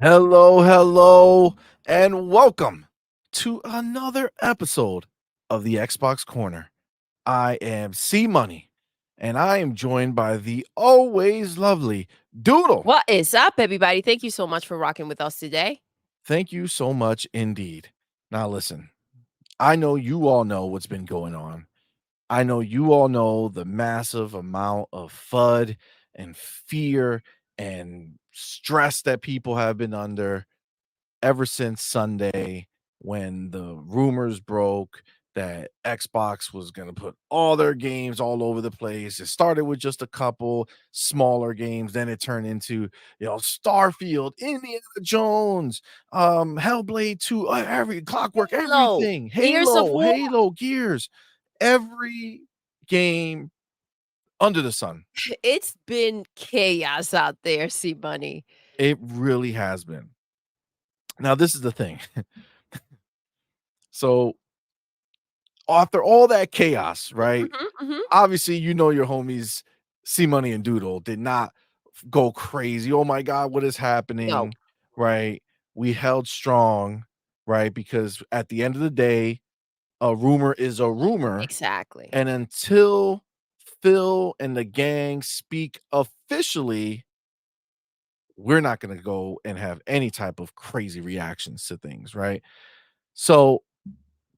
Hello, and welcome to another episode of the Xbox Corner. I am CMoney, and I am joined by the always lovely Doodle. What is up, everybody? Thank you so much for rocking with us today. Thank you so much indeed. Now, listen, I know you all know what's been going on. I know you all know the massive amount of FUD and fear and stress that people have been under ever since Sunday when the rumors broke that Xbox was going to put all their games all over the place. It started with just a couple smaller games, then it turned into, Starfield, Indiana Jones, Hellblade 2, every Clockwork, Halo, everything, Gears of War. Halo, Gears, every game under the sun. It's been chaos out there, see money. It really has been. Now, this is the thing. So, after all that chaos, right? Mhm. Obviously, your homies CMoney and Doodle did not go crazy. Oh my god, what is No, happening? Right? We held strong, right? Because at the end of the day, a rumor is a rumor. exactly. And until Phil and the gang speak officially, we're not going to go and have any type of crazy reactions to things, right? So,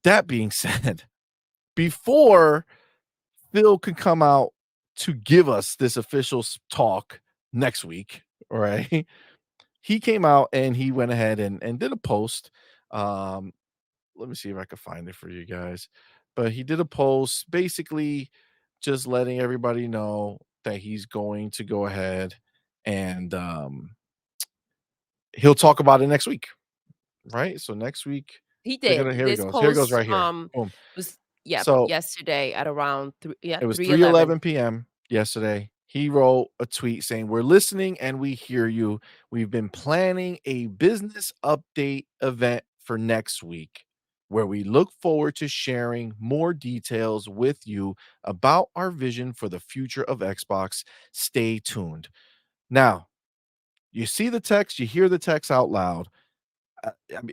that being said, before Phil could come out to give us this official talk next week, right? He came out and he went ahead and did a post. Um, Let me see if I can find it for you guys. But he did a post basically just letting everybody know that he's going to go ahead and he'll talk about it next week, right? So next week He they're did. gonna here he This goes. Here it goes post right here. Boom. was yeah, So yesterday at around it was 3:11. 3:11 PM yesterday. He wrote a tweet saying, "We're listening and we hear you. We've been planning a business update event for next week where we look forward to sharing more details with you about our vision for the future of Xbox. Stay tuned." Now, you see the text, you hear the text out loud.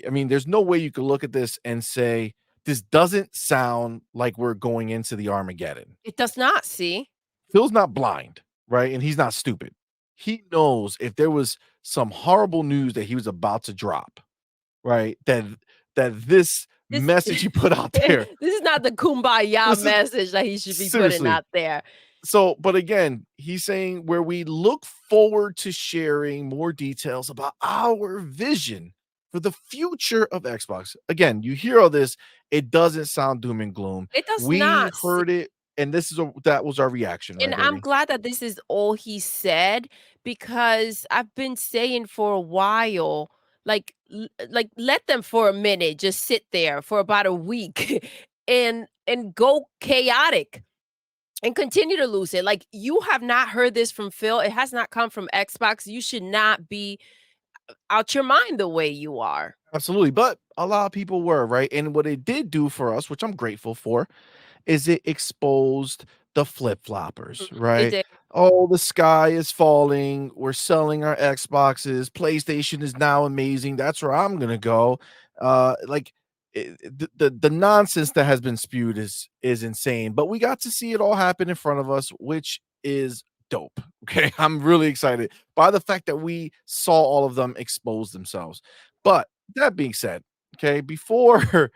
I mean, there's no way you could look at this and say, this doesn't sound like we're going into the Armageddon. It does not, see? Phil's not blind, right? And he's not stupid. He knows if there was some horrible news that he was about to drop, right? That this This message he put out there, this is not the kumbaya this is message that he should be putting seriously. out there. So, but again, he's saying where we look forward to sharing more details about our vision for the future of Xbox. Again, you hear all this, it doesn't sound doom and gloom. It does We not. heard it, and that was our reaction, And right, I'm baby? glad that this is all he said because I've been saying for a while, like let them for a minute just sit there for about a week and go chaotic and continue to lose it. Like you have not heard this from Phil. It has not come from Xbox. You should not be out your mind the way you are. Absolutely, but a lot of people were, right? And what it did do for us, which I'm grateful for, is it exposed the flip-floppers, It right? did. "Oh, the sky is falling. We're selling our Xboxes. PlayStation is now amazing. That's where I'm gonna go." Like, the nonsense that has been spewed is insane, but we got to see it all happen in front of us, which is dope, okay? I'm really excited by the fact that we saw all of them expose themselves. But that being said, okay, before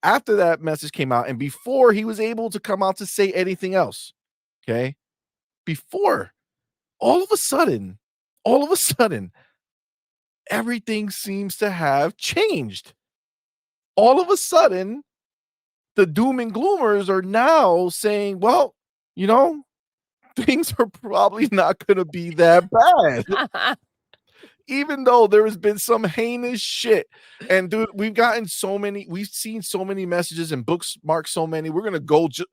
after that message came out and before he was able to come out to say anything else, okay? Before all of a sudden, everything seems to have changed. All of a sudden, the doom and gloomers are now saying, well, you know, things are probably not going to be that bad. Even though there has been some heinous shit. And dude, we've seen so many messages and bookmarked so many. We're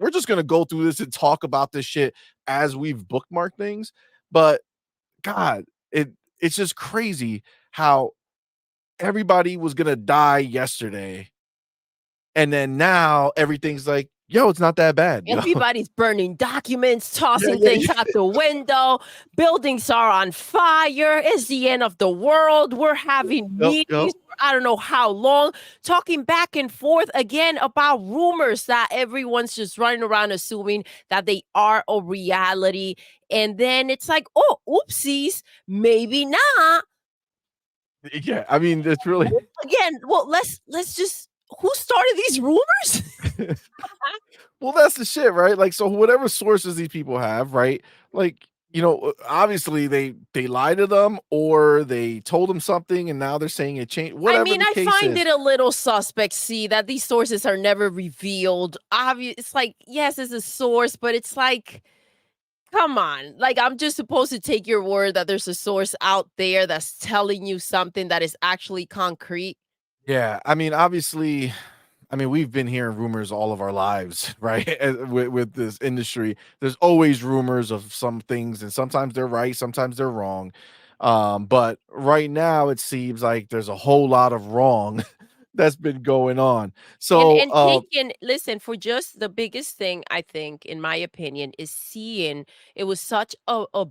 just gonna go through this and talk about this shit as we've bookmarked things. But God, it's just crazy how everybody was gonna die yesterday, and then now everything's like, yo, it's not that bad, yo. Everybody's burning documents, Yeah, tossing yeah, things yeah. out the window. Buildings are on fire. It's the end of the world. We're having Yep, meetings yep. for I don't know how long, talking back and forth again about rumors that everyone's just running around assuming that they are a reality. And then it's like, oh, oopsies, maybe not. Yeah, I mean, it's really Again, well, let's just who started these rumors? well, that's the shit, right? Like, so whatever sources these people have, right? Like, obviously they lied to them or they told them something and now they're saying it changed. I Whatever mean, the I case find is. it a little suspect, see, that these sources are never revealed. It's like, yes, it's a source, but it's like, come on. Like, I'm just supposed to take your word that there's a source out there that's telling you something that is actually concrete. Yeah, I mean, obviously, I mean, we've been hearing rumors all of our lives, right? With this industry, there's always rumors of some things, and sometimes they're right, sometimes they're wrong. But right now, it seems like there's a whole lot of wrong that's been going on. And So, and taken listen, for just the biggest thing, I think, in my opinion, is seeing it was such a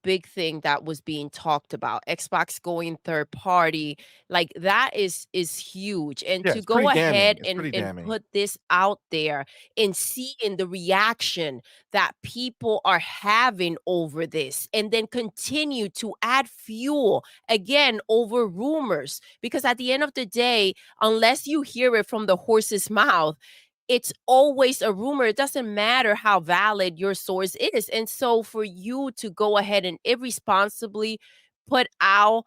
big thing that was being talked about. Xbox going third party, like that is huge. And yeah, to it's pretty go damning. ahead It's and pretty and damning. put this out there and seeing the reaction that people are having over this, and then continue to add fuel again over rumors. Because at the end of the day, unless you hear it from the horse's mouth, it's always a rumor. It doesn't matter how valid your source is. And so for you to go ahead and irresponsibly put out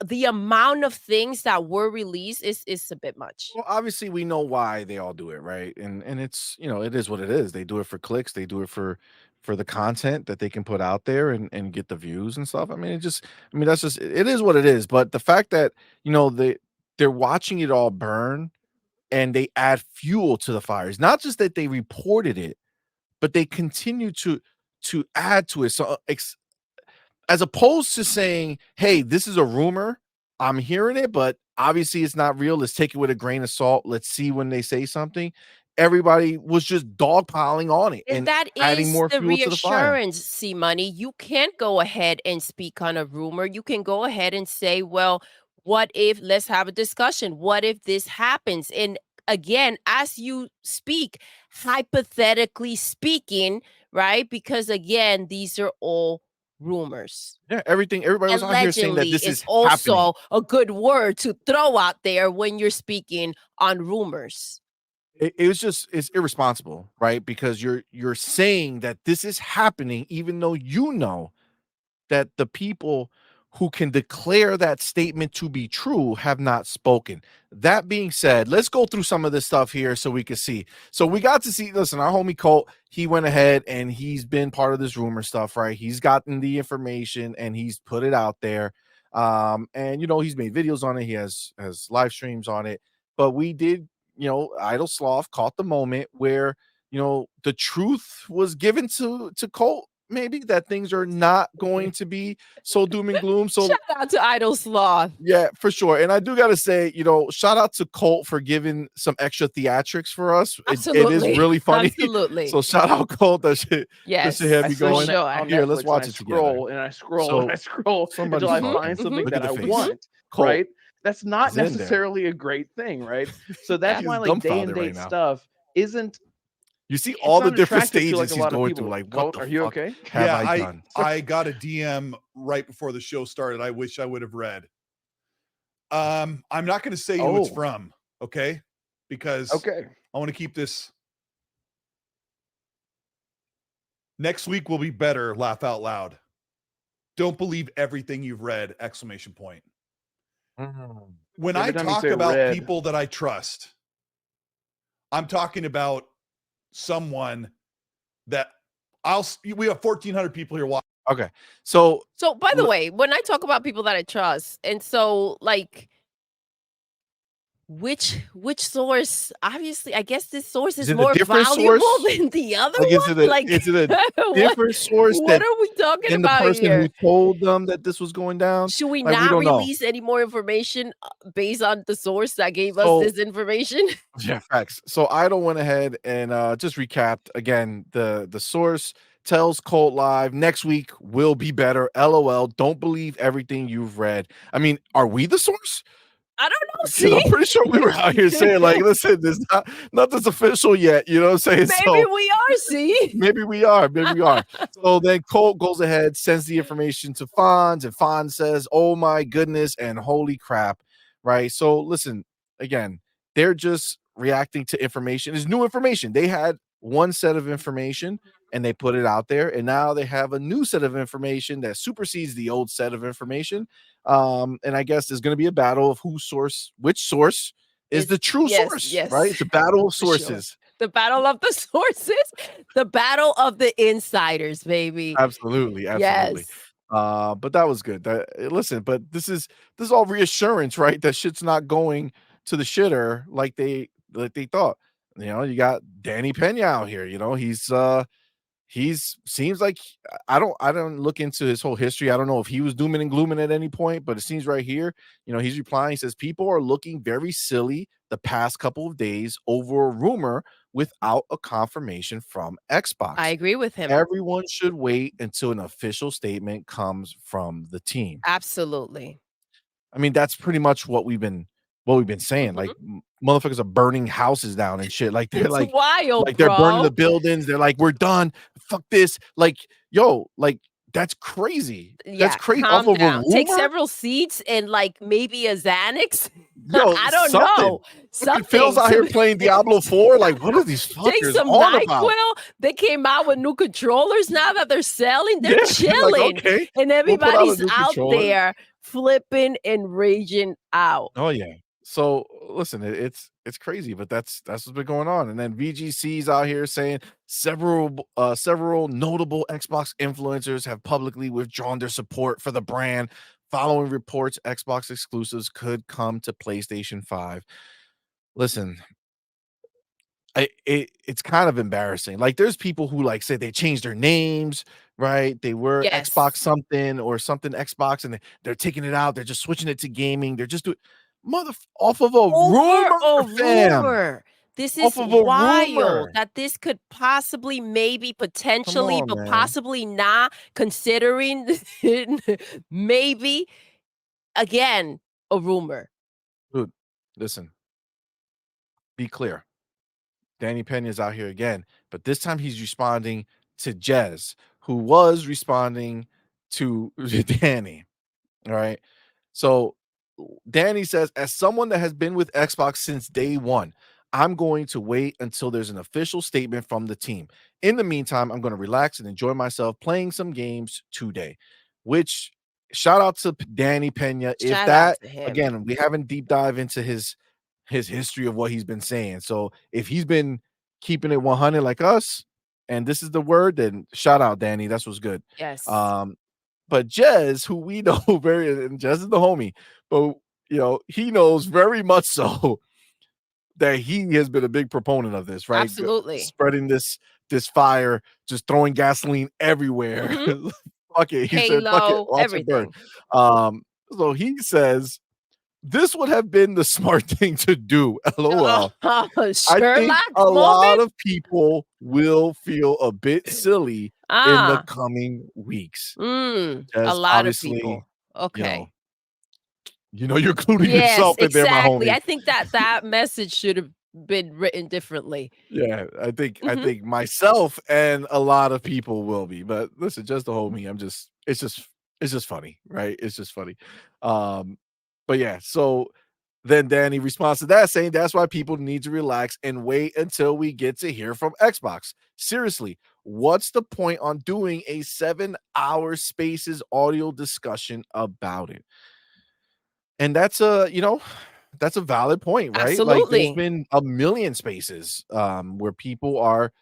the amount of things that were released is a bit much. Well, obviously, we know why they all do it, right? And it's it is what it is. They do it for clicks. They do it for the content that they can put out there and get the views and stuff. I mean, I mean, that's just it is what it is. But the fact that they're watching it all burn and they add fuel to the fires, not just that they reported it, but they continue to add to it. So as opposed to saying, "Hey, this is a rumor. I'm hearing it, but obviously it's not real. Let's take it with a grain of salt. Let's see when they say something." Everybody was just dogpiling on it And and that adding is more the fuel to the fire. reassurance, see money. You can't go ahead and speak on a rumor. You can go ahead and say, well, what if, let's have a discussion. What if this happens? And again, as you speak, hypothetically speaking, right? Because again, these are all rumors. Yeah, everybody was out here saying that Allegedly this is is happening. also a good word to throw out there when you're speaking on rumors. It was just it's irresponsible, right? Because you're saying that this is happening even though you know that the people who can declare that statement to be true have not spoken. That being said, let's go through some of this stuff here so we can see. So we got to see, listen, our homie Colt, he went ahead and he's been part of this rumor stuff, right? He's gotten the information and he's put it out there. And he's made videos on it, he has live streams on it. But we did, Idle Sloth caught the moment where the truth was given to Colt, maybe that things are not going to be so doom and gloom. Shout So out to Idle Sloth. yeah, for sure. And I do gotta say, shout out to Colt for giving some extra theatrics for us. It is Absolutely. really funny. Absolutely. So shout out Colt. That shit had Yes, I me sit for on going. net sure. on Here, let's Netflix and I watch it together. scroll and I scroll and So I scroll until somebody's I Mhm, find talking. something mhm, Look at that the I face. mhm. want, Colt right? That's not is in there. necessarily a great thing, right? So that's Yeah. He's why like day and dumbfounded right date now. stuff isn't You see it's all the not different attractive to like stages a he's lot of going through. people. Like, what Colt, the are you fuck okay? have Yeah, I done? I got a DM right before the show started. I wish I would have read. I'm not going to say who it's Oh, from, okay? Because okay. I want to keep this. Next week will be better. Laugh out loud. Don't believe everything you've read! Exclamation point. Mm. When I Every time you talk say about red, people that I trust, I'm talking about someone that we have 1,400 people here watching. Okay. So So, by the l- way, when I talk about people that I trust, and so, like, Which source? Obviously, I guess this source Is is it a more different valuable source? than the other Like, one? Like, is it a what different source what that are we talking than the about person who here? told them that this was going down? Should we Like, we not don't know. release any more information, based on the source that gave us So this information? yeah, facts. So Idol went ahead and just recapped again. The source tells Colt Live next week will be better. LOL. Don't believe everything you've read. I mean, are we the source? I don't know, Because see? I'm pretty sure we were out here saying like, listen, this nothing's official yet. You know what I'm saying? Maybe So we are, see? maybe we are. Maybe we are. So then Colt goes ahead, sends the information to Fonz, and Fonz says, "Oh my goodness," and holy crap, right? So listen, again, they're just reacting to information. It's new information. They had one set of information and they put it out there, and now they have a new set of information that supersedes the old set of information. And I guess there's going to be a battle of which source is Is the true yes, source, right? yes, It's a battle of for sure. sources. The battle of the sources, the battle of the insiders, baby. Absolutely, absolutely. Yes. But that was good. Listen, but this is all reassurance, right? That shit's not going to the shitter like they thought. You know, you got Danny Pena out here. You know, he's seems like I don't look into his whole history. I don't know if he was dooming and glooming at any point, but it seems right here, you know, he's replying. He says people are looking very silly the past couple of days over a rumor without a confirmation from I Xbox. agree with him. Everyone should wait until an official statement comes from the team. Absolutely. I mean, that's pretty much what we've been saying. Like Mhm. motherfuckers are burning houses down and shit. Like they're It's like wild, like they're burning the bro. buildings. They're like, we're done. Fuck this. Like, yo, like that's crazy. That's Yeah, crazy. Off calm of a down. Take rumor? several seats and, like, maybe a Xanax? Yo, I don't something. know. Fucking Phil's Something out here to playing Diablo 4. Like, what are these take fuckers some on about? NyQuil. They came out with new controllers now that they're selling. They're Yeah, like, chilling, okay, and we'll put out a everybody's new out controller. there flipping and raging out. Oh yeah. So listen, it's crazy, but that's what's been going on. And then VGC's out here saying several notable Xbox influencers have publicly withdrawn their support for the brand following reports Xbox exclusives could come to PlayStation 5. Listen, it's kind of embarrassing. Like there's people who like say they changed their names, right? They were Xbox Yes. something or something Xbox, and they're taking it out. They're just switching it to gaming. They're just doing off of a Over rumor, a fam. rumor. This Off is of a wild rumor. that this could possibly, maybe, Come potentially, on, but man. possibly not, considering maybe, again, a rumor. Dude, listen, be clear. Danny Pena's out here again, but this time he's responding to Jez, who was responding to Danny. All right. So Danny says, as someone that has been with Xbox since day one, I'm going to wait until there's an official statement from the team. In the meantime, I'm going to relax and enjoy myself playing some games today. Which shout out to Danny Pena. If Shout out that to him. again, we haven't deep dive into his history of what he's been saying. So if he's been keeping it 100 like us, and this is the word, then shout out Danny. That's what's good. Yes. Um, but Jez, who we know very, and Jez is the homie, but you know, he knows very much so that he has been a big proponent of this, right? Absolutely. Spreading this fire, just throwing gasoline everywhere. Mhm. Fuck it. He said, fuck it, Halo, watch it burn. everything. So he says this would have been the smart thing to do. LOL. I think Sherlock a lot moment? of people will feel a bit silly in the Ah, coming weeks. a As lot of obviously, people. you know, Okay. you're including Yes, yourself in there, my exactly. homie. I think that that message should have been written differently. Yeah, I Mhm. think myself and a lot of people will be. But listen, just the homie, it's just funny, right? It's just funny. Um, but yeah, so then Danny responds to that saying that's why people need to relax and wait until we get to hear from Xbox. Seriously, what's the point on doing a 7-hour spaces audio discussion about it? And that's a valid point, right? Like there's Absolutely. been a million spaces where people are,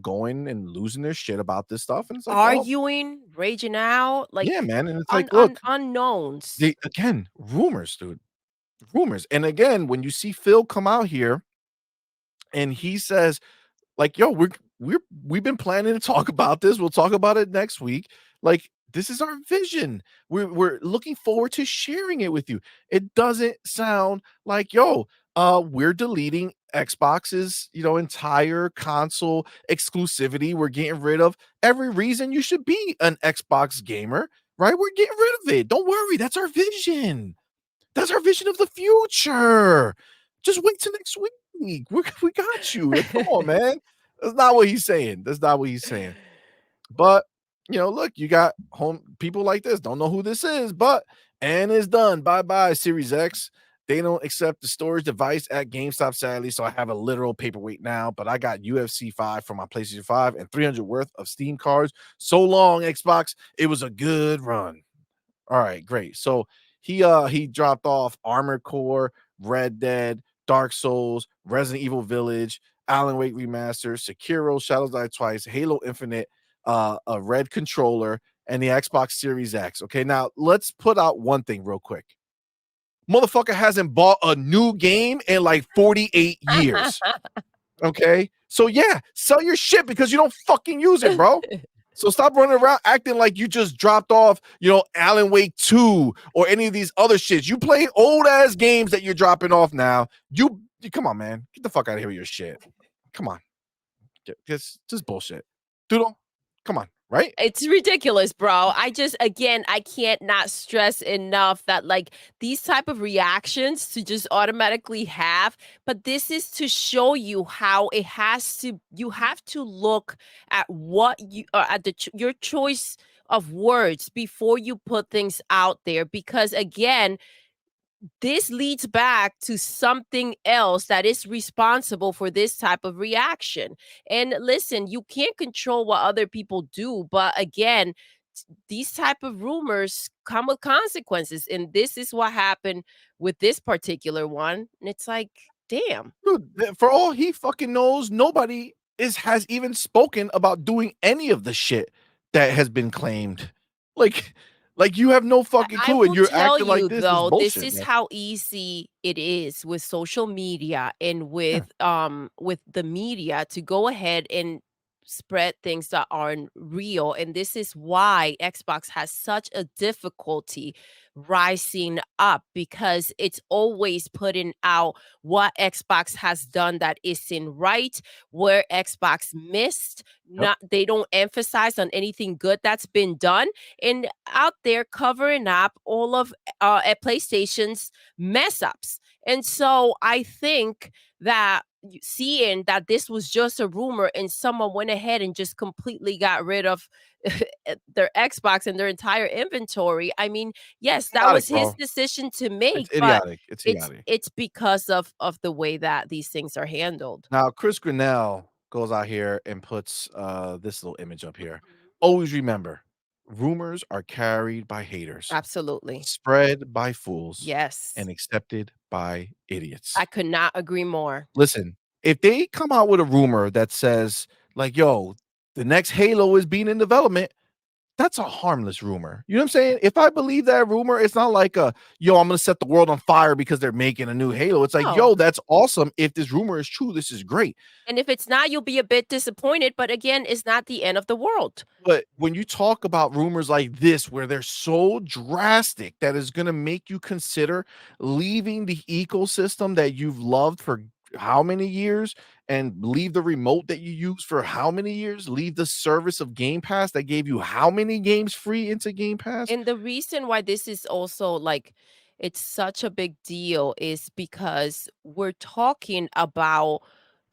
going and losing their shit about this stuff. And it's like, well, Arguing, raging out, yeah, like man. And it's like, look, unknowns. they again, rumors, dude. rumors. And again, when you see Phil come out here and he says, like, yo, we've been planning to talk about this. We'll talk about it next week. Like, this is our vision. We're looking forward to sharing it with you. It doesn't sound like, yo, we're deleting Xbox's, entire console exclusivity. We're getting rid of every reason you should be an Xbox gamer, right? We're getting rid of it. Don't worry, that's our vision. That's our vision of the future. Just wait till next week. We got you. Like, come on, man. That's not what he's saying. That's not what he's saying. But look, you got home people like this. Don't know who this is, but and it's done. Bye-bye, Series X. They don't accept the storage device at GameStop, sadly. So I have a literal paperweight now, but I got UFC 5 for my PlayStation 5 and 300 worth of Steam cards. So long, Xbox. It was a good run. All right, great. So he dropped off Armored Core, Red Dead, Dark Souls, Resident Evil Village, Alan Wake Remaster, Sekiro, Shadows Die Twice, Halo Infinite, a red controller, and the Xbox Series X. Okay, now let's put out one thing real quick. Motherfucker hasn't bought a new game in like 48 years. Okay, so yeah, sell your shit because you don't fucking use it, bro. So stop running around acting like you just dropped off, Alan Wake 2 or any of these other shits. You play old ass games that you're dropping off now. You come on, man. Get the fuck out of here with your shit. Come on. Just bullshit. Doodle, come on, right? It's ridiculous, bro. I can't not stress enough that like these type of reactions to just automatically have, but this is to show you how you have to look at what you at your choice of words before you put things out there, because again, this leads back to something else that is responsible for this type of reaction. And listen, you can't control what other people do, but again, these type of rumors come with consequences, and this is what happened with this particular one. And it's like, damn. Dude, for all he fucking knows, nobody has even spoken about doing any of the shit that has been claimed. Like you have no fucking I clue, and will you're tell acting like you this is though, this bullshit, is man. how easy it is with social media and with the media to go ahead and spread things that aren't real. And this is why Xbox has such a difficulty rising up, because it's always putting out what Xbox has done that isn't right, where Xbox missed. Yep. Not they don't emphasize on anything good that's been done, and out there covering up all of at PlayStation's mess ups. And so I think that seeing that this was just a rumor and someone went ahead and just completely got rid of their Xbox and their entire inventory. I mean, yes, that Idiotic, was his bro. decision to It's make, but idiotic. It's idiotic. it's because of the way that these things are handled. Now, Chris Grinnell goes out here and puts this little image up here. Mhm. Always remember, rumors are carried by haters, Absolutely. spread by fools, Yes. and accepted by idiots. I could not agree more. Listen, if they come out with a rumor that says, like, yo, the next Halo is being in development, that's a harmless rumor. You know what I'm saying? If I believe that rumor, it's not like yo, I'm gonna set the world on fire because they're making a new Halo. It's like, No. yo, that's awesome. If this rumor is true, this is great. And if it's not, you'll be a bit disappointed, but again, it's not the end of the world. But when you talk about rumors like this, where they're so drastic that is going to make you consider leaving the ecosystem that you've loved for how many years, and leave the remote that you use for how many years, leave the service of Game Pass that gave you how many games free into Game Pass. And the reason why this is also like it's such a big deal is because we're talking about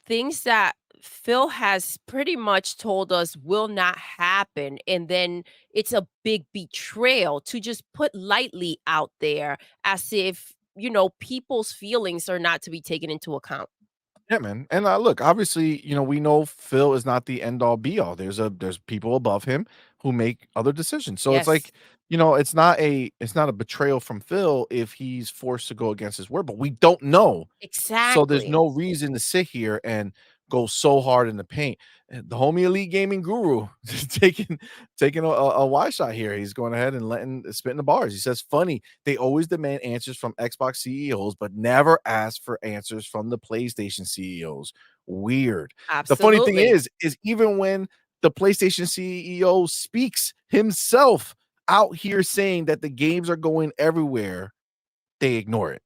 things that Phil has pretty much told us will not happen. And then it's a big betrayal to just put lightly out there as if, people's feelings are not to be taken into account. Yeah, man. And look, obviously, we know Phil is not the end all be all. There's people above him who make other decisions. So it's Yes, like, it's not a betrayal from Phil if he's forced to go against his word, but we don't know. So there's exactly. no reason to sit here and go so hard in the paint. And the homie Elite Gaming Guru just taking a wide shot here. He's going ahead and spitting the bars. He says, funny, they always demand answers from Xbox CEOs, but never ask for answers from the PlayStation CEOs. Weird. The funny thing Absolutely. is even when the PlayStation CEO speaks himself out here saying that the games are going everywhere, they ignore it.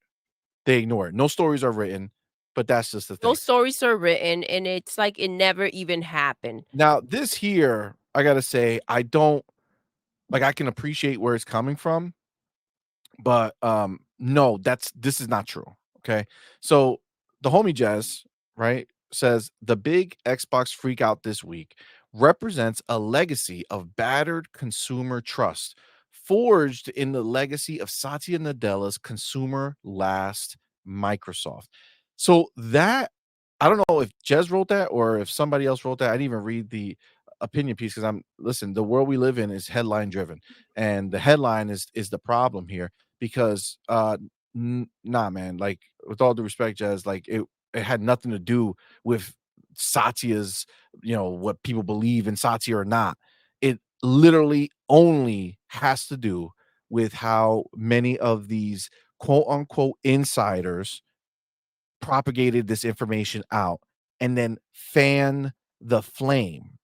They ignore it. No stories are written, but that's just the No thing. stories are written, and it's like it never even happened. Now, this here, I gotta say, I don't like. I can appreciate where it's coming from, but no, this is not true. Okay, so the homie Jazz, right, says the big Xbox freak out this week represents a legacy of battered consumer trust, forged in the legacy of Satya Nadella's consumer last Microsoft. So that, I don't know if Jez wrote that or if somebody else wrote that. I didn't even read the opinion piece because listen, the world we live in is headline driven, and the headline is the problem here because nah, man, like, with all due respect, Jez, like, it had nothing to do with Satya's, what people believe in Satya or not. It literally only has to do with how many of these quote unquote insiders propagated this information out and then fan the flame.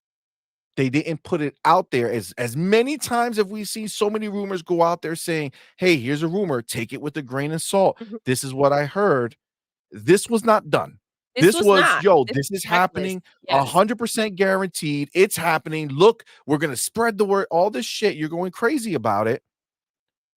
They didn't put it out there as many times have we seen so many rumors go out there saying, "Hey, here's a rumor, take it with a grain of salt. Mhm. This is what I heard." This was not done. This This was was, not. "Yo, This this is was reckless. happening, Yes. 100% guaranteed. It's happening. Look, we're gonna spread the word." All this shit, you're going crazy about it.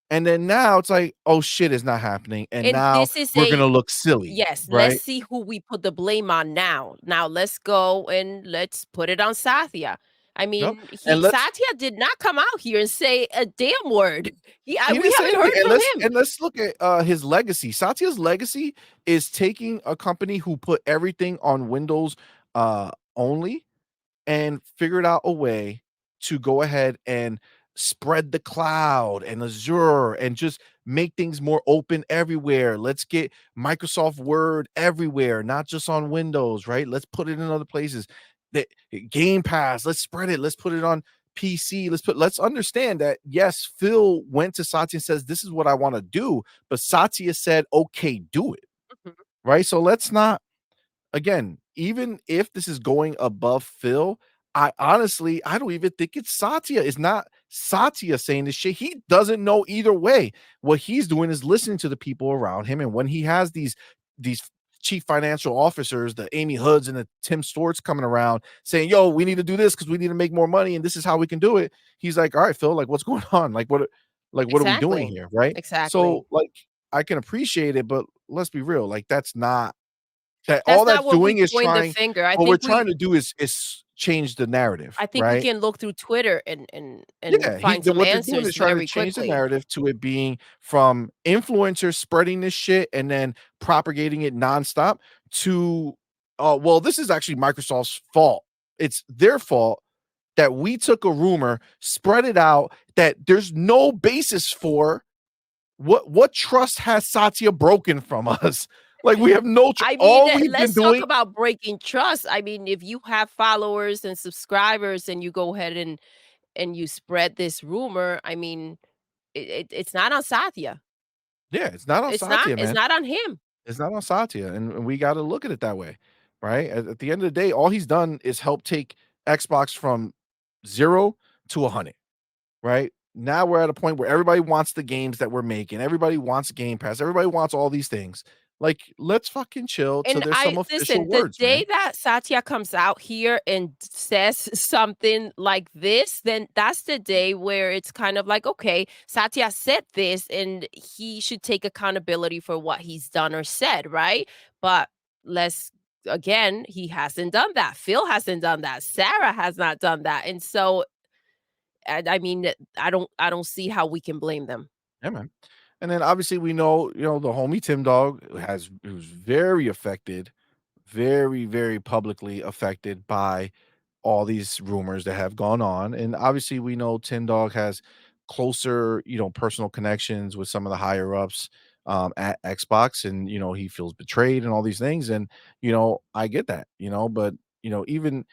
And then now it's like, "Oh shit, it's not happening." And And now this is we're a gonna look silly, yes, let's right? see who we put the blame on now. Now let's go and let's put it on Satya. I Yep. mean, And let's Satya did not come out here and say a damn word. He We didn't say haven't anything, heard from him. and let's look at, his legacy. Satya's legacy is taking a company who put everything on Windows, only, and figured out a way to go ahead and spread the cloud and Azure and just make things more open everywhere. Let's get Microsoft Word everywhere, not just on Windows, right? Let's put it in other places. The Game Pass, let's spread it. Let's put it on PC. Let's understand that yes, Phil went to Satya and says, "This is what I want to do," but Satya said, "Okay, do it." Mhm. Right? So let's not, again, even if this is going above Phil, I don't even think it's Satya. It's not Satya saying this shit. He doesn't know either way. What he's doing is listening to the people around him. And when he has these chief financial officers, the Amy Hoods and the Tim Storts coming around saying, "Yo, we need to do this because we need to make more money, and this is how we can do it." He's like, "All right, Phil, like, what's going on? Like what are we doing Exactly. here?" Right. Exactly. So, like, I can appreciate it, but let's be real. Like, that's not that all That's not that's what we doing is point the trying finger. what we're trying to do is change the narrative, I think we right? can look through Twitter and Yeah, find some what they're doing is answers trying to very change the quickly. narrative to it being from influencers spreading this shit and then propagating it nonstop to, well, this is actually Microsoft's fault. It's their fault that we took a rumor, spread it out that there's no basis for. What trust has Satya broken from us? Like, we have no I mean, all we've been let's talk doing. about breaking trust. I mean, if you have followers and subscribers and you go ahead and you spread this rumor, I mean, it's not on Satya. Yeah, it's not on It's not. Satya, It's man. not on him. It's not on Satya, and we gotta look at it that way, right? At the end of the day, all he's done is help take Xbox from 0 to 100, right? Now we're at a point where everybody wants the games that we're making, everybody wants Game Pass, everybody wants all these things. Like, let's fucking chill till And there's some I official listen, the words, day man. that Satya comes out here and says something like this, then that's the day where it's kind of like, okay, Satya said this and he should take accountability for what he's done or said, right? But let's again, he hasn't done that. Phil hasn't done that. Sarah has not done that. And so I mean, I don't see how we can blame them. Yeah, man. And then obviously we know, the homie Tim Dog who's very affected, very, very publicly affected by all these rumors that have gone on. And obviously we know Tim Dog has closer, personal connections with some of the higher ups at Xbox, and he feels betrayed and all these things, and I get that, but even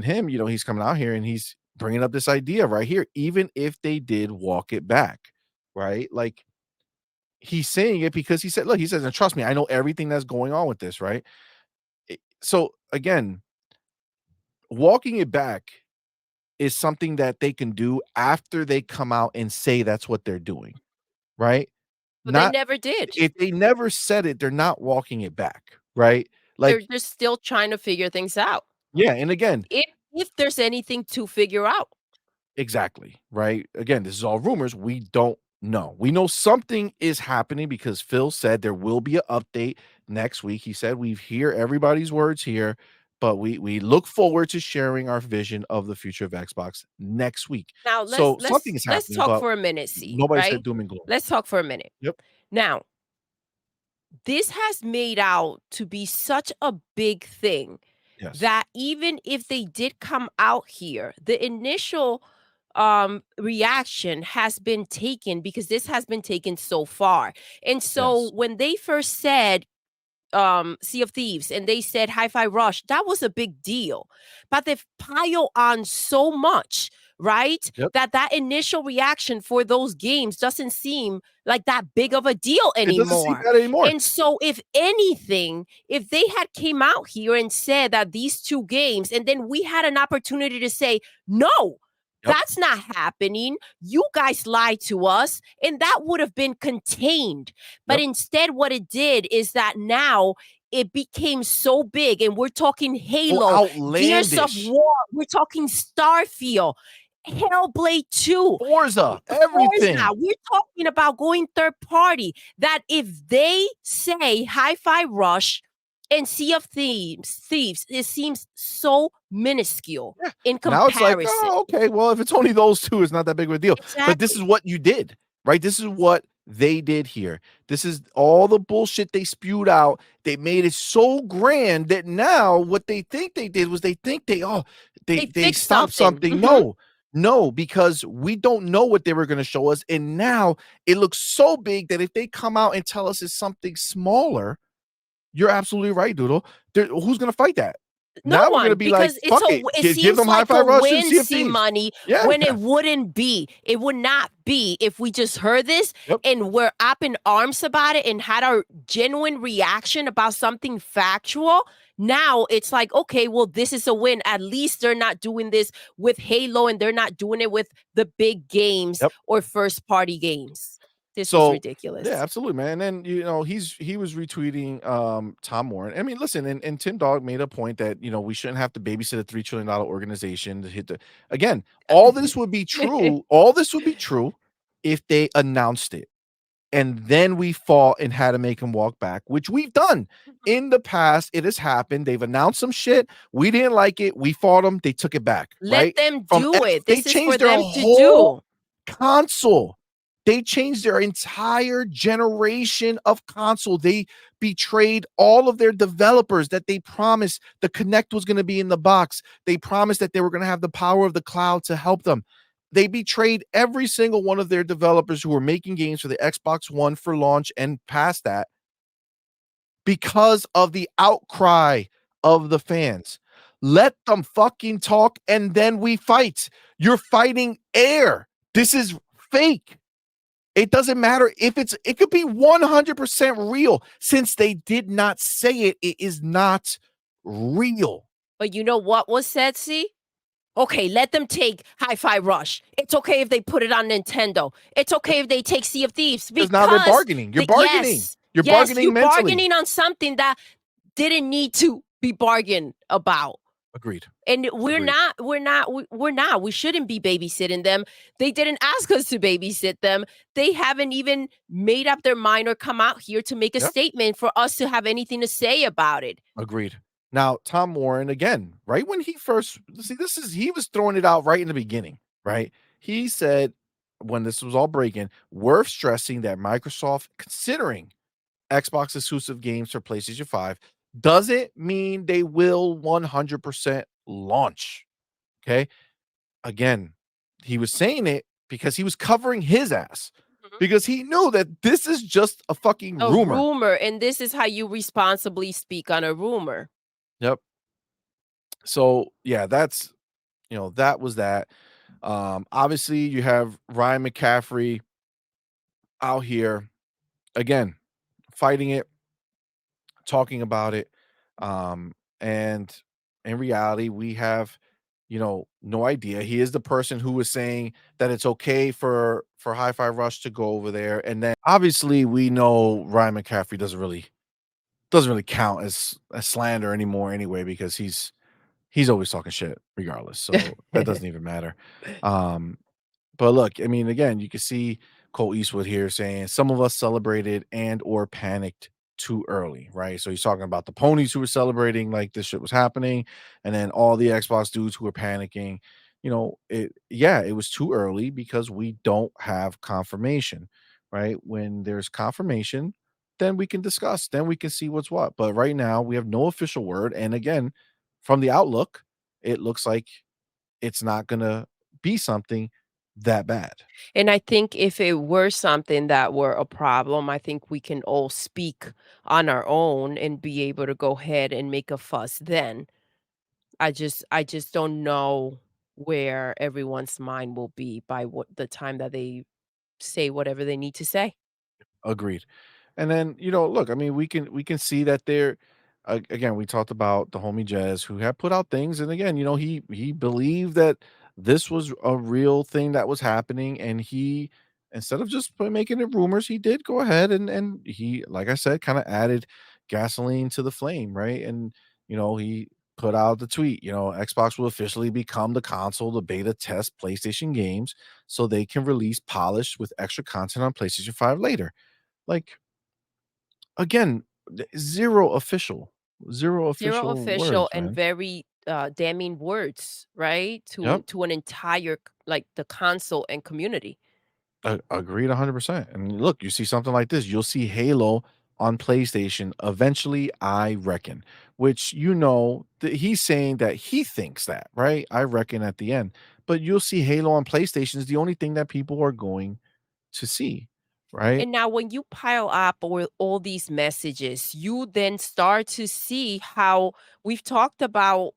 him, he's coming out here and he's bringing up this idea right here, even if they did walk it back, right? Like, he's saying it because he said, look, he says, and trust me, I know everything that's going on with this, right? So again, walking it back is something that they can do after they come out and say that's what they're doing, right? But they Not never did. if they never said it, they're not walking it back, right? They're Like, just still trying to figure things out. yeah, and again, If there's anything to figure out. exactly, right? Again, this is all rumors. We don't know. We know something is happening because Phil said there will be an update next week. He said we hear everybody's words here, but we look forward to sharing our vision of the future of Xbox next week. Now let's So let's something is let's happening, talk but for a minute, C, nobody said right? doom and gloom. Let's talk for a minute. Yep. Now, this has made out to be such a big thing Yes. that even if they did come out here, the initial reaction has been taken because this has been taken so far. And so Yes. when they first said Sea of Thieves and they said Hi-Fi Rush, that was a big deal. But they've piled on so much, right? Yep. That initial reaction for those games doesn't seem like that big of a deal It doesn't seem anymore. that anymore. And so if anything, if they had came out here and said that these two games, and then we had an opportunity to say, no, Yep. that's not happening. You guys lied to us, and that would have been contained. But Yep. instead, what it did is that now it became so big, and we're talking Halo, Gears of Outlandish. War, we're talking Starfield, Hellblade 2, Forza, Forza. everything. We're talking about going third party. That if they say Hi-Fi Rush and Sea of Thieves, it seems so minuscule Yeah. in Now it's like, comparison. oh, okay, well, if it's only those two, it's not that big of a deal. But this is Exactly. what you did, right? This is what they did here. This is all the bullshit they spewed out. They made it so grand that now what they think they did was they think They they fixed stopped something. something. No, because we don't know what they were going to show us. And now it looks so big that if they come out and tell us it's something smaller, you're absolutely right, Doodle. Who's going to fight that? No Now we're gonna one, be like, because fuck it. it Give seems them like Hi-Fi a Rush and win, Sea of see Thieves. money Yeah. when it wouldn't be. It would not be if we just heard this Yep. and we're up in arms about it and had our genuine reaction about something factual. Now it's like, okay, well, this is a win. At least they're not doing this with Halo and they're not doing it with the big games Yep. or first party games. This was So, ridiculous. yeah, absolutely, man. And then he was retweeting Tom Warren. I mean, listen, and Tim Dog made a point that we shouldn't have to babysit a $3 trillion organization to hit the again. All this would be true. All this would be true if they announced it, and then we fought and had to make him walk back, which we've done in the past. It has happened. They've announced some shit. We didn't like it. We fought them. They took it back. Let Right them from do it. they This is for changed their them to whole do. console. They changed their entire generation of console. They betrayed all of their developers that they promised the Kinect was going to be in the box. They promised that they were going to have the power of the cloud to help them. They betrayed every single one of their developers who were making games for the Xbox One for launch and past that because of the outcry of the fans. Let them fucking talk and then we fight. You're fighting air. This is fake. It doesn't matter if it could be 100% real. Since they did not say it, it is not real. But you know what was said, see? Okay, let them take Hi-Fi Rush. It's okay if they put it on Nintendo. It's okay if they take Sea of Thieves Because now they're bargaining. You're bargaining. Yes, You're yes, bargaining you're mentally. bargaining on something that didn't need to be bargained about. Agreed. And we're Agreed. not. We shouldn't be babysitting them. They didn't ask us to babysit them. They haven't even made up their mind or come out here to make a Yep. statement for us to have anything to say about it. Agreed. Now, Tom Warren, again, right when he first he was throwing it out right in the beginning, right? He said when this was all breaking, worth stressing that Microsoft considering Xbox exclusive games for PlayStation 5 doesn't mean they will 100% launch. Okay. Again, he was saying it because he was covering his ass. Mhm. because he knew that this is just a fucking A rumor. rumor, and this is how you responsibly speak on a rumor. Yep. So yeah, that's that was that. Obviously you have Ryan McCaffrey out here again fighting it, talking about it. And in reality, we have, no idea. He is the person who was saying that it's okay for Hi-Fi Rush to go over there. And then obviously we know Ryan McCaffrey doesn't really count as slander anymore anyway, because he's always talking shit regardless. So that doesn't even matter. Um, but look, I mean, again, you can see Cole Eastwood here saying some of us celebrated and or panicked too early, right? So he's talking about the ponies who were celebrating like this shit was happening, and then all the Xbox dudes who were panicking. It was too early because we don't have confirmation, right? When there's confirmation, then we can discuss, then we can see what's what. But right now we have no official word. And again, from the outlook, it looks like it's not gonna be something that bad. And I think if it were something that were a problem, I think we can all speak on our own and be able to go ahead and make a fuss then. I just don't know where everyone's mind will be by what the time that they say whatever they need to say. Agreed. And then, look, I mean, we can see that there again, we talked about the homie Jazz who had put out things, and again, he believed that this was a real thing that was happening, and he, instead of just making it rumors, he did go ahead and he, like I said, kind of added gasoline to the flame, right? And he put out the tweet, Xbox will officially become the console to beta test PlayStation games so they can release polished with extra content on PlayStation 5 later. Like, again, 0 Zero official official words, and man. very damning words, right? Yep. To an entire like the console and community. Agreed 100%. And look, you see something like this, you'll see Halo on PlayStation eventually, I reckon, which that he's saying that he thinks that, right? I reckon at the end. But you'll see Halo on PlayStation is the only thing that people are going to see, right? And now when you pile up all these messages, you then start to see how we've talked about,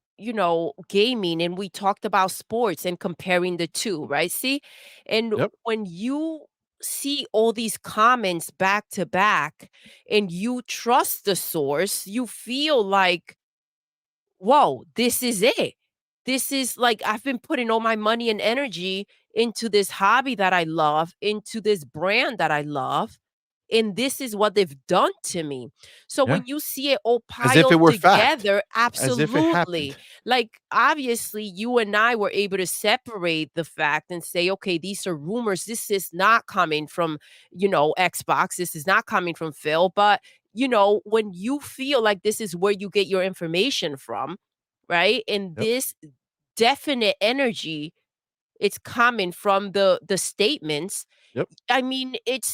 gaming and we talked about sports and comparing the two, right? See? And Yep. when you see all these comments back to back and you trust the source, you feel like whoa, this is it. This is like I've been putting all my money and energy into this hobby that I love, into this brand that I love, and this is what they've done to me. So Yeah. when you see it all As if it piled were fact, together, as if it absolutely. happened. Like obviously you and I were able to separate the fact and say, okay, these are rumors. This is not coming from, Xbox. This is not coming from Phil, but when you feel like this is where you get your information from, right? And Yep. this definite energy, it's coming from the statements. Yep. I mean, it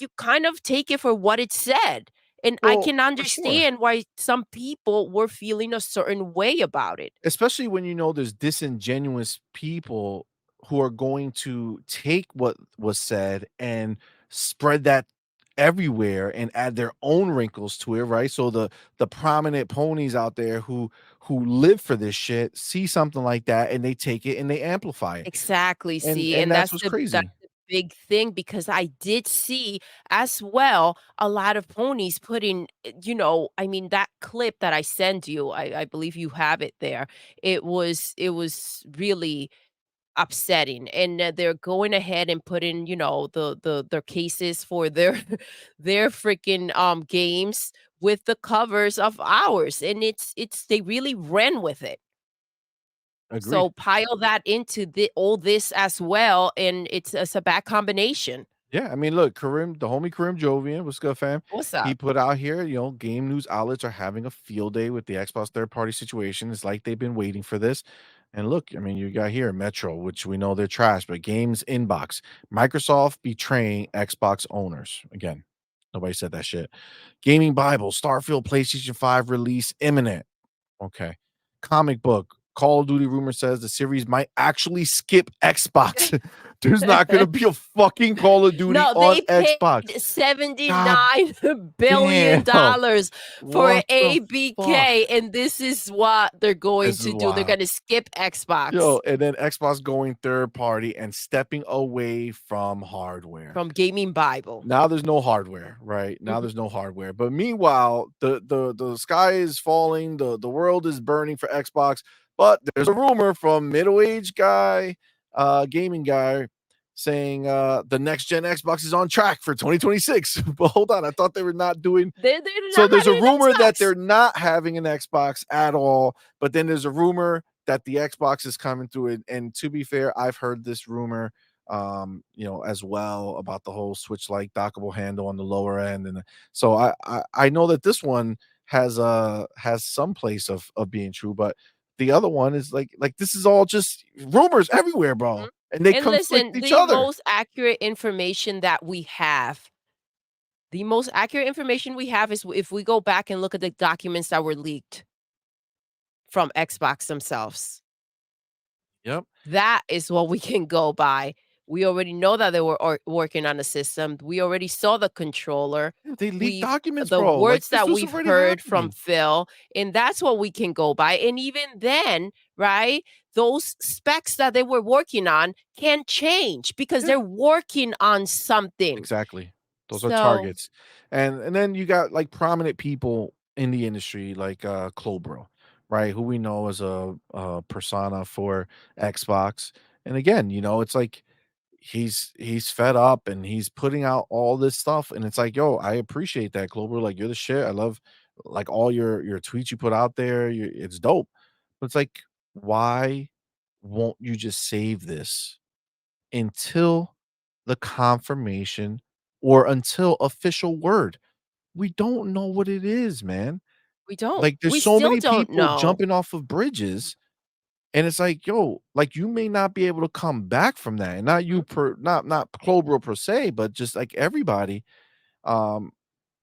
you kind of take it for what it said. And I Well, can for sure. understand why some people were feeling a certain way about it. Especially when there's disingenuous people who are going to take what was said and spread that everywhere and add their own wrinkles to it, right? So the prominent ponies out there who live for this shit see something like that and they take it and they amplify it. Exactly, And see, and and that's what's that's crazy. the big thing because I did see as well a lot of ponies putting, I mean, that clip that I sent you, I believe you have it there. It was really upsetting, and they're going ahead and putting, their cases for their their freaking games with the covers of ours, and it's they really ran with it. Agreed. So pile that into all this as well, and it's a bad combination. Yeah, I mean, look, the homie Karim Jovian, what's good, fam? What's He up? put out here, game news outlets are having a field day with the Xbox third party situation. It's like they've been waiting for this. And look, I mean, you got here Metro, which we know they're trash, but Games Inbox, Microsoft betraying Xbox owners. Again, nobody said that shit. Gaming Bible, Starfield PlayStation 5 release imminent. Okay. Comic book, Call of Duty rumor says the series might actually skip Xbox. There's not gonna be a fucking Call of Duty No, on they paid Xbox. God damn. $79 billion for What the fuck? ABK, and this is what they're going This is to do. They're wild. gonna skip Xbox Yo, and then Xbox going third party and stepping away from hardware. from Gaming Bible. Now there's no hardware, right? Now Mhm. there's no hardware. But meanwhile, the sky is falling, the world is burning for Xbox. But there's a rumor from middle-aged guy, gaming guy, saying the next gen Xbox is on track for 2026. But hold on, I thought they were not doing They're so not there's a having an rumor that Xbox. they're not having an Xbox at all, but then there's a rumor that the Xbox is coming through it. And to be fair, I've heard this rumor as well about the whole Switch like dockable handle on the lower end. And so I know that this one has some place of being true, but the other one is like this is all just rumors everywhere, Mhm. bro. And they And conflict listen, each other. the most accurate information we have is if we go back and look at the documents that were leaked from Xbox themselves. Yep. That is what we can go by. We already know that they were working on the system. We already saw the controller. They leak We've documents, the bro. Like words this that was we've already heard from happening. Phil, and that's what we can go by. And even then, right, those specs that they were working on can change because Yeah. they're working on something. Exactly. Those are So targets. And then you got like prominent people in the industry like Clobro, right? Who we know as a persona for Xbox. And again, it's like he's fed up and he's putting out all this stuff and it's like, yo, I appreciate that, Clobro. Like you're the shit. I love like all your tweets you put out there. It's dope. But it's like, why won't you just save this until the confirmation or until official word? We don't know what it is, man. we don't. Like, there's We so still many don't people know. jumping off of bridges, and it's like, yo, like, you may not be able to come back from that, and not you Mhm. per not Cobra per se, but just, like, everybody. Um,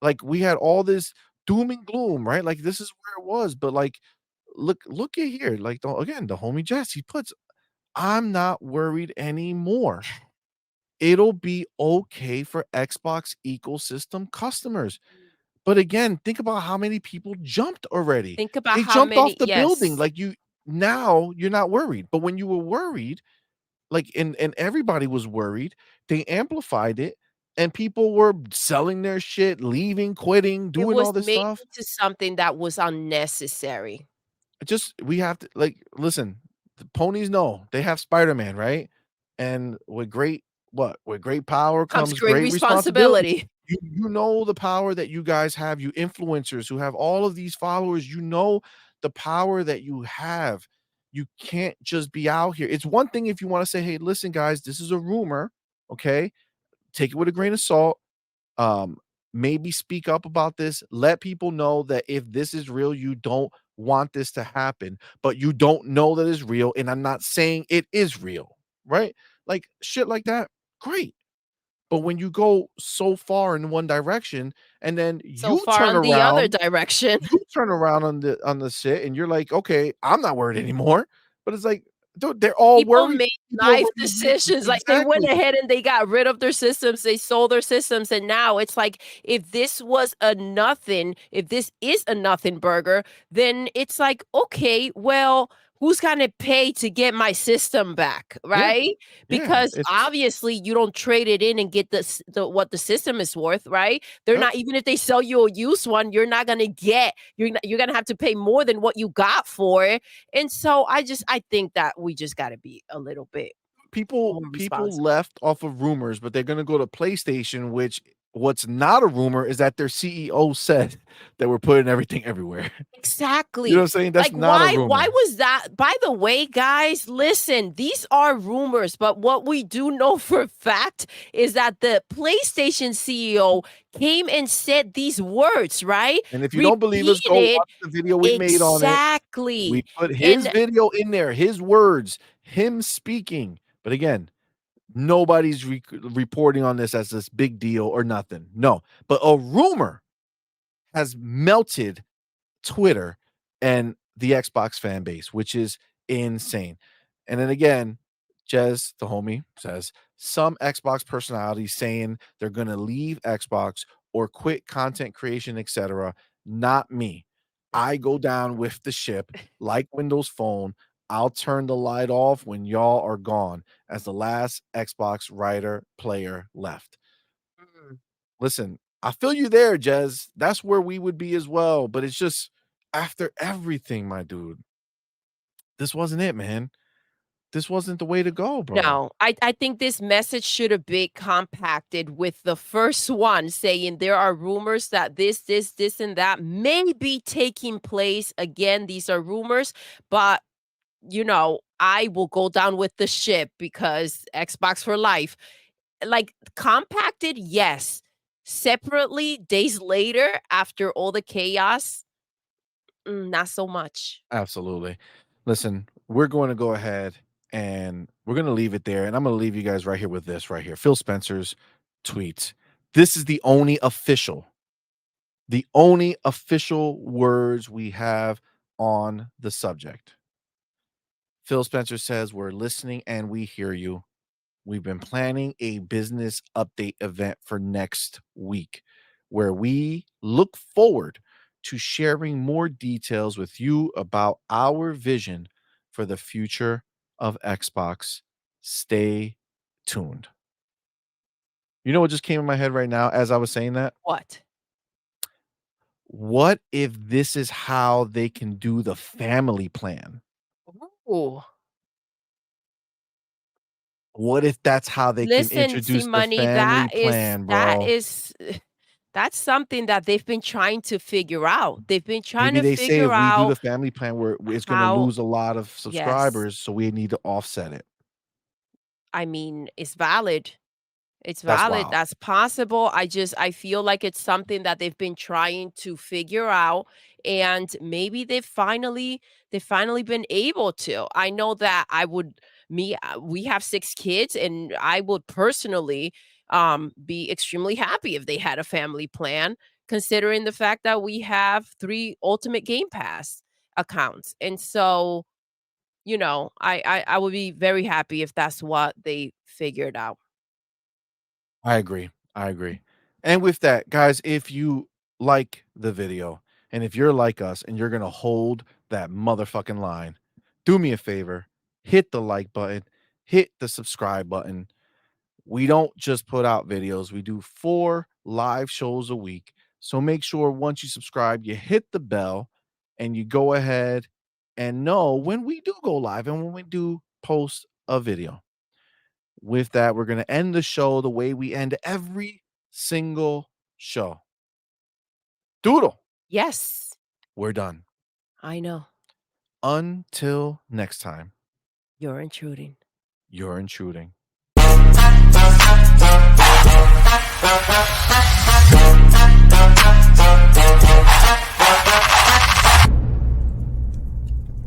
like, we had all this doom and gloom, right? Like, this is where it was, but, like, look at here, like, the homie Jess, he puts, "I'm not worried anymore." It'll be okay for Xbox ecosystem customers. But again, think about how many people jumped already. Think about They how jumped off many the building. yes. Like now you're not worried. But when you were worried, like and everybody was worried, they amplified it and people were selling their shit, leaving, quitting, It doing all was this made stuff. into something that was unnecessary. Just we have to like listen, the ponies know they have Spider-Man, right? And with great power Comes comes great great responsibility. responsibility. You know the power that you guys have, you influencers who have all of these followers, you know the power that you have. You can't just be out here. It's one thing if you want to say, hey, listen, guys, this is a rumor. Okay. Take it with a grain of salt. um Maybe speak up about this, let people know that if this is real, you don't want this to happen, but you don't know that it's real, and I'm not saying it is real, right? Like shit like that, great. But when you go so far in one direction and then So far on the other direction. you turn around on the shit and you're like, okay, I'm not worried anymore. But it's like, dude, they're all People worried. made People are life worried. decisions, like, they went Exactly. ahead and they got rid of their systems, they sold their systems, and now it's like, if this is a nothing burger, then it's like, "Okay, well, who's gonna pay to get my system back?" Yeah, Right? yeah. Because It's obviously you don't trade it in and get what the system is worth, right? They're yep. not even if they sell you a used one, you're gonna have to pay more than what you got for it. And so I think that we just gotta be a little bit more People responsible. left off of rumors, but they're gonna go to PlayStation, which what's not a rumor is that their CEO said that we're putting everything everywhere. You know what Exactly. I'm saying? That's Like, not a why rumor. was that by the way, guys, listen, these are rumors, but what we do know for a fact is that the PlayStation CEO came and said these words, right? And if you don't believe us, go Repeated watch the video we made on it. We exactly. put his And video in there, his words, him speaking. But again, nobody's reporting on this as this big deal or nothing. No, but a rumor has melted Twitter and the Xbox fan base, which is insane. And then again, Jez, the homie, says some Xbox personalities saying they're gonna leave Xbox or quit content creation, etc. Not me. I go down with the ship like Windows Phone. I'll turn the light off when y'all are gone, as the last Xbox writer player left. Mm. Listen, I feel you there, Jez. That's where we would be as well. But it's just after everything, my dude, this wasn't it, man. This wasn't the way to go, bro. No, I think this message should have been compacted with the first one saying there are rumors that this, and that may be taking place. Again, these are rumors, but I will go down with the ship because Xbox for life. Like compacted, yes. Separately, days later, after all the chaos, not so much. Absolutely. Listen, we're going to go ahead and we're going to leave it there. And I'm going to leave you guys right here with this right here. Phil Spencer's tweet. This is the only official words we have on the subject. Phil Spencer says, "We're listening and we hear you. We've been planning a business update event for next week where we look forward to sharing more details with you about our vision for the future of Xbox. Stay tuned." You know what just came in my head right now as I was saying that? What? What if this is how they can do the family plan? Ooh. What if that's how they can Listen, introduce the money. family That is plan, that bro? is that's something that they've been trying to figure out. They've been trying Maybe to they say figure if we do the out family plan, it's gonna how. lose a lot of Yes. subscribers, so we need to offset it. I mean, it's valid. It's That's valid. wild. That's possible. I feel like it's something that they've been trying to figure out, and maybe they've finally been able to. I know that we have 6 kids, and I would personally be extremely happy if they had a family plan, considering the fact that we have 3 Ultimate Game Pass accounts. And so, I would be very happy if that's what they figured out. I agree. I agree. And with that, guys, if you like the video and if you're like us and you're gonna hold that motherfucking line, do me a favor, hit the like button, hit the subscribe button. We don't just put out videos, we do 4 live shows a week. So make sure once you subscribe, you hit the bell and you go ahead and know when we do go live and when we do post a video. With that, we're going to end the show the way we end every single show. Doodle, Yes, we're done. I know. Until next time, You're intruding. you're intruding.